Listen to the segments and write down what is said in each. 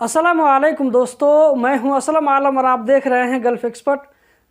अस्सलाम वालेकुम दोस्तों, मैं हूं असलम आलम और आप देख रहे हैं गल्फ एक्सपर्ट।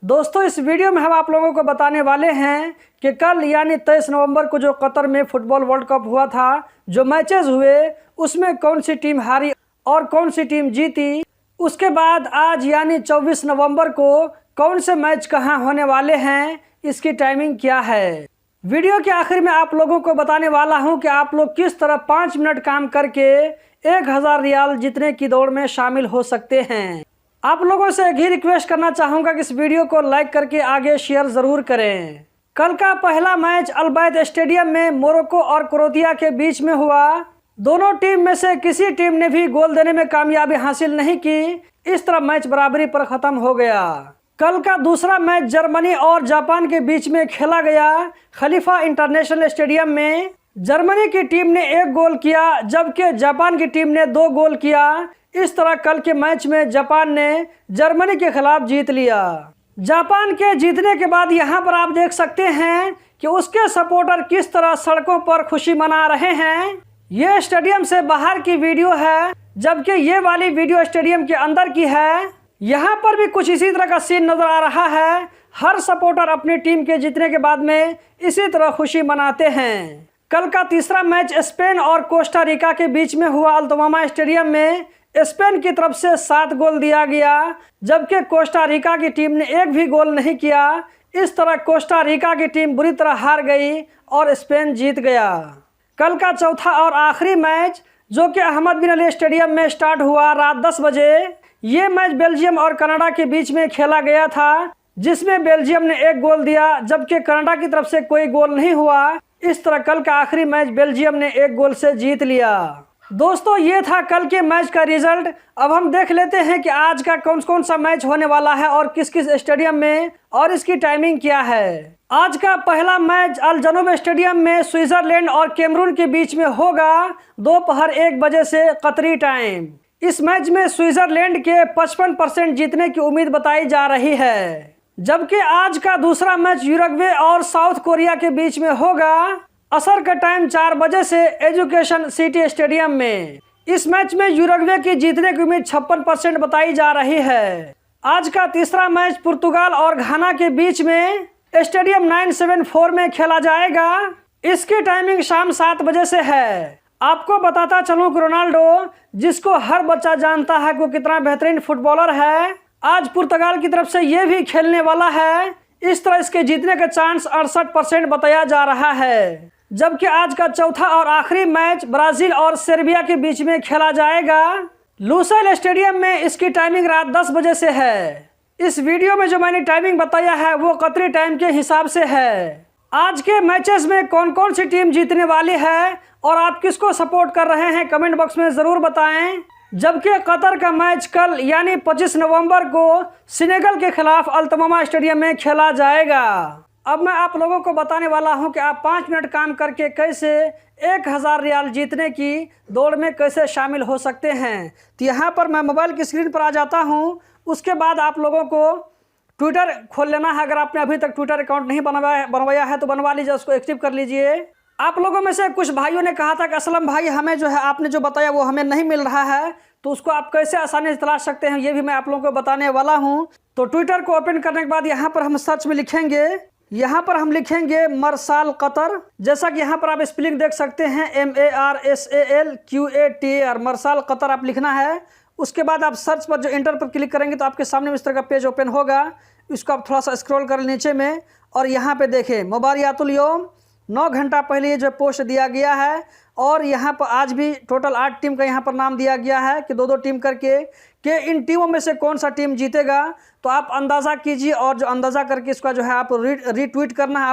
दोस्तों, इस वीडियो में हम आप लोगों को बताने वाले हैं कि कल यानी 23 नवंबर को जो कतर में फुटबॉल वर्ल्ड कप हुआ था, जो मैचेस हुए उसमें कौन सी टीम हारी और कौन सी टीम जीती। उसके बाद आज यानी 24 नवंबर को कौन से मैच कहां होने वाले हैं, इसकी टाइमिंग क्या है। वीडियो के आखिर में आप लोगों को बताने वाला हूं कि आप लोग किस तरह 5 मिनट काम करके 1000 रियाल जीतने की दौड़ में शामिल हो सकते हैं। आप लोगों से एक ही रिक्वेस्ट करना चाहूँगा कि इस वीडियो को लाइक करके आगे शेयर ज़रूर करें। कल का पहला मैच अल बैत स्टेडियम में मोरक्को और क्रोएशिया के बीच में हुआ। दोनों टीम में से किसी टीम ने भी गोल देने में कामयाबी हासिल नहीं की। इस तरह मैच बराबरी पर ख़त्म हो गया। कल का दूसरा मैच जर्मनी और जापान के बीच में खेला गया खलीफा इंटरनेशनल स्टेडियम में। जर्मनी की टीम ने 1 गोल किया जबकि जापान की टीम ने 2 गोल किया। इस तरह कल के मैच में जापान ने जर्मनी के खिलाफ जीत लिया। जापान के जीतने के बाद यहाँ पर आप देख सकते हैं कि उसके सपोर्टर किस तरह सड़कों पर खुशी मना रहे हैं। ये स्टेडियम से बाहर की वीडियो है, जबकि ये वाली वीडियो स्टेडियम के अंदर की है। यहाँ पर भी कुछ इसी तरह का सीन नजर आ रहा है। हर सपोर्टर अपनी टीम के जीतने के बाद में इसी तरह खुशी मनाते हैं। कल का तीसरा मैच स्पेन और कोस्टा रिका के बीच में हुआ। अल्तमामा स्टेडियम में स्पेन की तरफ से 7 गोल दिया गया, जबकि कोस्टा रिका की टीम ने 1 भी गोल नहीं किया। इस तरह कोस्टा रिका की टीम बुरी तरह हार गई और स्पेन जीत गया। कल का चौथा और आखिरी मैच जो कि अहमद बिन अली स्टेडियम में स्टार्ट हुआ रात 10 बजे। ये मैच बेल्जियम और कनाडा के बीच में खेला गया था, जिसमें बेल्जियम ने 1 गोल दिया जबकि कनाडा की तरफ से कोई गोल नहीं हुआ। इस तरह कल का आखिरी मैच बेल्जियम ने 1 गोल से जीत लिया। दोस्तों, ये था कल के मैच का रिजल्ट। अब हम देख लेते हैं कि आज का कौन कौन सा मैच होने वाला है और किस किस स्टेडियम में और इसकी टाइमिंग क्या है। आज का पहला मैच अल जनूब स्टेडियम में स्विट्जरलैंड और कैमरून के बीच में होगा दोपहर 1 बजे से कतरी टाइम। इस मैच में स्विट्जरलैंड के 55% जीतने की उम्मीद बताई जा रही है, जबकि आज का दूसरा मैच यूरुग्वे और साउथ कोरिया के बीच में होगा असर का टाइम 4 बजे से एजुकेशन सिटी स्टेडियम में। इस मैच में यूरुग्वे की जीतने की उम्मीद 56% बताई जा रही है। आज का तीसरा मैच पुर्तगाल और घाना के बीच में स्टेडियम 974 में खेला जाएगा। इसकी टाइमिंग शाम 7 बजे से है। आपको बताता चलूं कि रोनाल्डो, जिसको हर बच्चा जानता है कि वो कितना बेहतरीन फुटबॉलर है, आज पुर्तगाल की तरफ से ये भी खेलने वाला है। इस तरह इसके जीतने का चांस 68% बताया जा रहा है। जबकि आज का चौथा और आखिरी मैच ब्राजील और सर्बिया के बीच में खेला जाएगा लुसाइल स्टेडियम में। इसकी टाइमिंग रात 10 बजे से है। इस वीडियो में जो मैंने टाइमिंग बताया है वो कतरी टाइम के हिसाब से है। आज के मैचेस में कौन कौन सी टीम जीतने वाली है और आप किसको सपोर्ट कर रहे हैं, कमेंट बॉक्स में ज़रूर बताएं। जबकि कतर का मैच कल यानी 25 नवंबर को सेनेगल के खिलाफ अल्तमामा स्टेडियम में खेला जाएगा। अब मैं आप लोगों को बताने वाला हूं कि आप 5 मिनट काम करके कैसे 1000 रियाल जीतने की दौड़ में कैसे शामिल हो सकते हैं। तो यहाँ पर मैं मोबाइल की स्क्रीन पर आ जाता हूँ। उसके बाद आप लोगों को ट्विटर खोल लेना है। अगर आपने अभी तक ट्विटर अकाउंट नहीं बनवाया है तो बनवा लीजिए, उसको एक्टिव कर लीजिए। आप लोगों में से कुछ भाइयों ने कहा था कि असलम भाई, हमें जो है आपने जो बताया वो हमें नहीं मिल रहा है, तो उसको आप कैसे आसानी से तलाश सकते हैं, ये भी मैं आप लोगों को बताने वाला हूं। तो ट्विटर को ओपन करने के बाद यहाँ पर हम सर्च में लिखेंगे, यहाँ पर हम लिखेंगे मरसाल कतर। जैसा कि यहाँ पर आप स्पेलिंग देख सकते हैं MARSALQATAR, मरसाल कतर आप लिखना है। उसके बाद आप सर्च पर जो इंटर पर क्लिक करेंगे तो आपके सामने इस तरह का पेज ओपन होगा। इसको आप थोड़ा सा स्क्रॉल कर नीचे में और यहाँ पे देखें मुबारियातुल यौम 9 घंटा पहले ये जो पोस्ट दिया गया है। और यहाँ पर आज भी टोटल 8 टीम का यहाँ पर नाम दिया गया है कि 2-2 टीम करके कि इन टीमों में से कौन सा टीम जीतेगा। तो आप अंदाज़ा कीजिए और जो अंदाज़ा करके इसका जो है आप रीट्वीट करना है।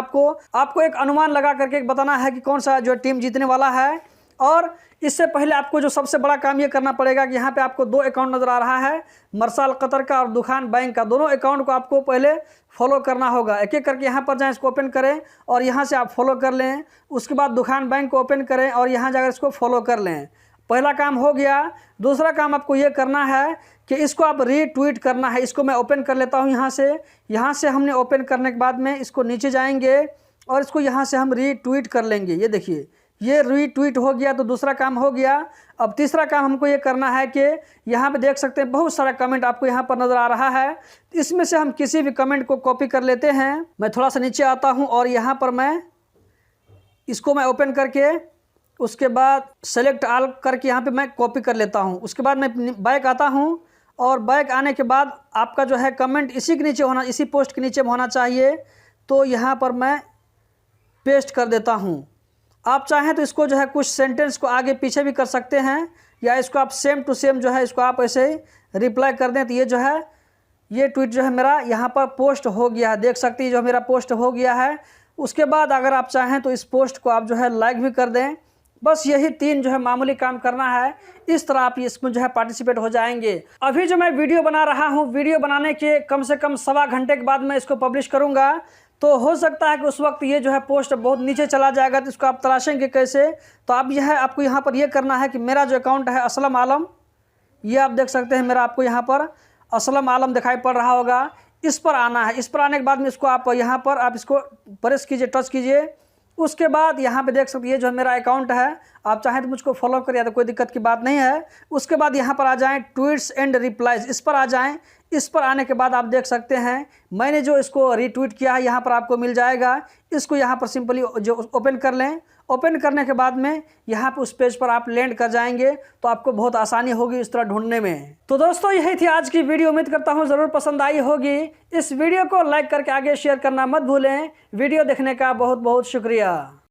आपको एक अनुमान लगा करके बताना है कि कौन सा जो टीम जीतने वाला है। और इससे पहले आपको जो सबसे बड़ा काम ये करना पड़ेगा कि यहाँ पे आपको 2 अकाउंट नज़र आ रहा है, मरसाल कतर का और दुखान बैंक का। दोनों अकाउंट को आपको पहले फॉलो करना होगा। एक एक करके यहाँ पर जाएँ, इसको ओपन करें और यहाँ से आप फॉलो कर लें। उसके बाद दुखान बैंक को ओपन करें और यहाँ जाकर इसको फॉलो कर लें। पहला काम हो गया। दूसरा काम आपको ये करना है कि इसको आप रीट्वीट करना है। इसको मैं ओपन कर लेता हूँ यहाँ से हमने ओपन करने के बाद में इसको नीचे जाएंगे और इसको यहाँ से हम रीट्वीट कर लेंगे। ये देखिए ये रीट्वीट हो गया तो दूसरा काम हो गया। अब तीसरा काम हमको ये करना है कि यहाँ पे देख सकते हैं बहुत सारा कमेंट आपको यहाँ पर नज़र आ रहा है। इसमें से हम किसी भी कमेंट को कॉपी कर लेते हैं। मैं थोड़ा सा नीचे आता हूँ और यहाँ पर मैं इसको मैं ओपन करके उसके बाद सेलेक्ट ऑल करके यहाँ पे मैं कॉपी कर लेता हूँ। उसके बाद मैं बैक आता हूँ और बैक आने के बाद आपका जो है कमेंट इसी के नीचे होना, इसी पोस्ट के नीचे में होना चाहिए। तो यहाँ पर मैं पेस्ट कर देता हूँ। आप चाहें तो इसको जो है कुछ सेंटेंस को आगे पीछे भी कर सकते हैं, या इसको आप सेम टू सेम जो है इसको आप ऐसे ही रिप्लाई कर दें। तो ये जो है ये ट्वीट जो है मेरा यहाँ पर पोस्ट हो गया है, देख सकते हैं जो मेरा पोस्ट हो गया है। उसके बाद अगर आप चाहें तो इस पोस्ट को आप जो है लाइक भी कर दें। बस यही 3 जो है मामूली काम करना है। इस तरह आप इसमें जो है पार्टिसिपेट हो जाएंगे। अभी जो मैं वीडियो बना रहा हूँ, वीडियो बनाने के कम से कम 1.25 घंटे के बाद मैं इसको पब्लिश करूँगा। तो हो सकता है कि उस वक्त ये जो है पोस्ट बहुत नीचे चला जाएगा, तो इसको आप तलाशेंगे कैसे। तो आप यह है आपको यहाँ पर ये करना है कि मेरा जो अकाउंट है असलम आलम, ये आप देख सकते हैं मेरा आपको यहाँ पर असलम आलम दिखाई पड़ रहा होगा। इस पर आना है। इस पर आने के बाद में इसको आप यहाँ पर आप इसको प्रेस कीजिए, टच कीजिए। उसके बाद यहाँ पे देख सकते हैं ये जो है मेरा अकाउंट है। आप चाहें तो मुझको फॉलो करिए, तो कोई दिक्कत की बात नहीं है। उसके बाद यहाँ पर आ जाएं ट्वीट्स एंड रिप्लाइज, इस पर आ जाएं। इस पर आने के बाद आप देख सकते हैं मैंने जो इसको रीट्वीट किया है यहाँ पर आपको मिल जाएगा। इसको यहाँ पर सिंपली जो ओपन कर लें। ओपन करने के बाद में यहाँ पे उस पेज पर आप लैंड कर जाएंगे, तो आपको बहुत आसानी होगी इस तरह ढूंढने में। तो दोस्तों यही थी आज की वीडियो। उम्मीद करता हूँ ज़रूर पसंद आई होगी। इस वीडियो को लाइक करके आगे शेयर करना मत भूलें। वीडियो देखने का बहुत बहुत शुक्रिया।